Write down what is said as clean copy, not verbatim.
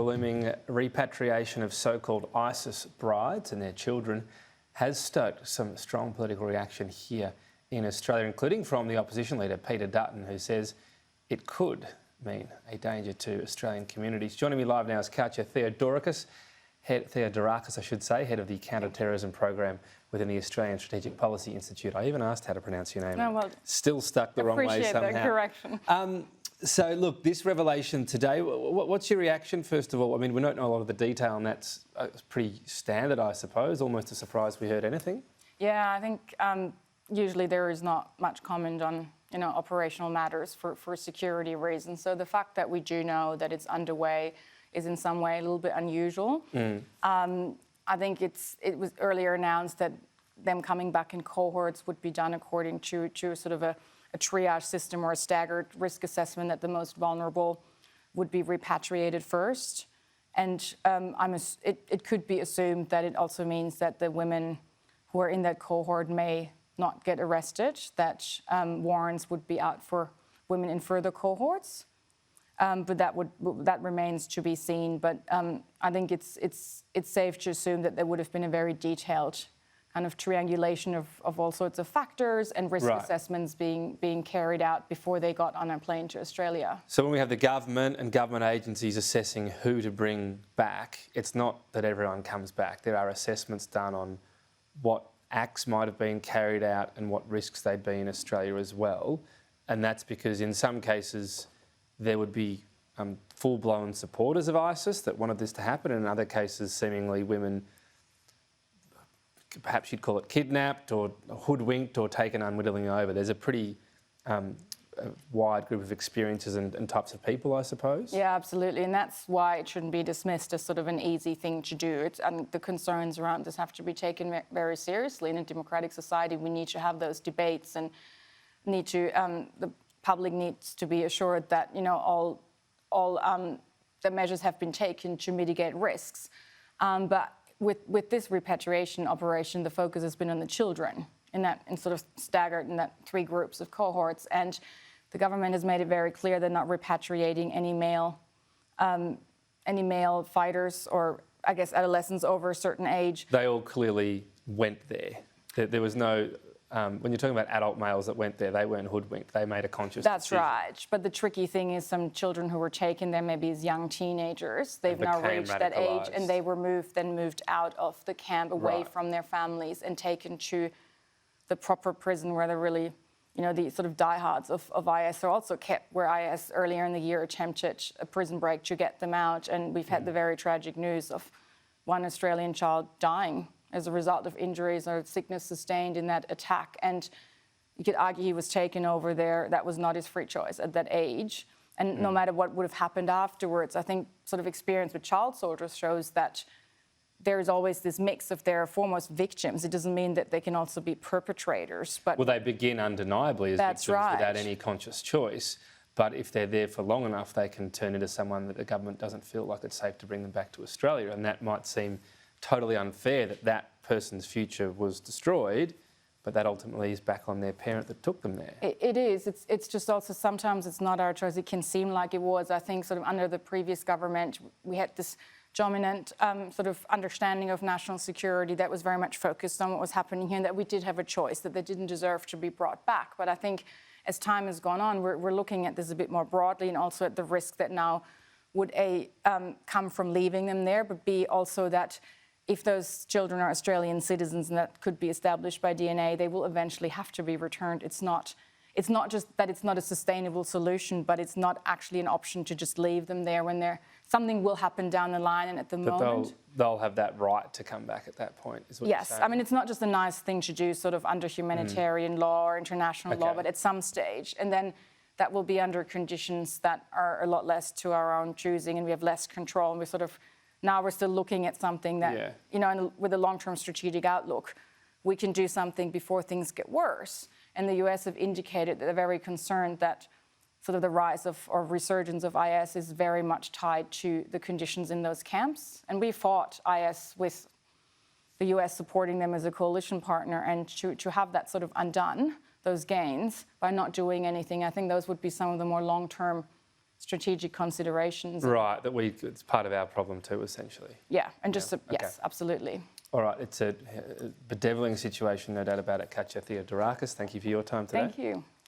Looming repatriation of so-called ISIS brides and their children has stoked some strong political reaction here in Australia, including from the opposition leader Peter Dutton, who says it could mean a danger to Australian communities. Joining me live now is Katja Theodorakis, head of the Counterterrorism program within the Australian Strategic Policy Institute. I even asked how to pronounce your name. No, well, still stuck the wrong way somehow. Appreciate that correction. So, look, this revelation today, what's your reaction, first of all? I mean, we don't know a lot of the detail, and that's pretty standard, I suppose. Almost a surprise we heard anything. Yeah, I think usually there is not much comment on, operational matters for security reasons. So the fact that we do know that it's underway is in some way a little bit unusual. I think it was earlier announced that them coming back in cohorts would be done according to sort of a triage system or a staggered risk assessment, that the most vulnerable would be repatriated first. And it could be assumed that it also means that the women who are in that cohort may not get arrested, that warrants would be out for women in further cohorts. But that remains to be seen. But I think it's safe to assume that there would have been a very detailed kind of triangulation of all sorts of factors and risk assessments being carried out before they got on a plane to Australia. So when we have the government and government agencies assessing who to bring back, it's not that everyone comes back. There are assessments done on what acts might have been carried out and what risks they'd be in Australia as well. And that's because in some cases there would be full-blown supporters of ISIS that wanted this to happen, and in other cases seemingly women, perhaps you'd call it kidnapped or hoodwinked or taken unwittingly over. There's a pretty wide group of experiences and types of people, I suppose. Yeah, absolutely, and that's why it shouldn't be dismissed as sort of an easy thing to do. And the concerns around this have to be taken very seriously. In a democratic society, we need to have those debates and the public needs to be assured that all the measures have been taken to mitigate risks. But with this repatriation operation, the focus has been on the children in sort of staggered in that 3 groups of cohorts, and the government has made it very clear they're not repatriating any male fighters or, I guess, adolescents over a certain age. They all clearly went there. There was no. When you're talking about adult males that went there, they weren't hoodwinked. They made a conscious decision. That's right. But the tricky thing is some children who were taken there maybe as young teenagers. They've now reached that age and they were moved out of the camp away from their families and taken to the proper prison where they're really, the sort of diehards of IS are also kept, where IS earlier in the year attempted a prison break to get them out. And we've had the very tragic news of one Australian child dying as a result of injuries or sickness sustained in that attack. And you could argue he was taken over there. That was not his free choice at that age. And no matter what would have happened afterwards, I think sort of experience with child soldiers shows that there is always this mix of their foremost victims. It doesn't mean that they can also be perpetrators. But they begin undeniably as victims without any conscious choice. But if they're there for long enough, they can turn into someone that the government doesn't feel like it's safe to bring them back to Australia. And that might seem totally unfair that person's future was destroyed, but that ultimately is back on their parent that took them there. It is. It's just also sometimes it's not our choice. It can seem like it was. I think sort of under the previous government, we had this dominant sort of understanding of national security that was very much focused on what was happening here, and that we did have a choice, that they didn't deserve to be brought back. But I think as time has gone on, we're looking at this a bit more broadly, and also at the risk that now would come from leaving them there, but B, also that if those children are Australian citizens and that could be established by DNA, they will eventually have to be returned. It's not just that it's not a sustainable solution, but it's not actually an option to just leave them there when something will happen down the line, and at the moment they'll have that right to come back at that point, is what you're saying. I mean, it's not just a nice thing to do sort of under humanitarian law or international law, but at some stage. And then that will be under conditions that are a lot less to our own choosing, and we have less control, and now we're still looking at something that, with a long-term strategic outlook, we can do something before things get worse. And the US have indicated that they're very concerned that sort of the rise or resurgence of IS is very much tied to the conditions in those camps. And we fought IS with the US supporting them as a coalition partner, and to have that sort of undone, those gains, by not doing anything, I think those would be some of the more long-term strategic considerations. Right, it's part of our problem too, essentially. Yeah, and just, Okay. yes, absolutely. All right, it's a bedeviling situation, no doubt about it. Katja Theodorakis, thank you for your time today. Thank you.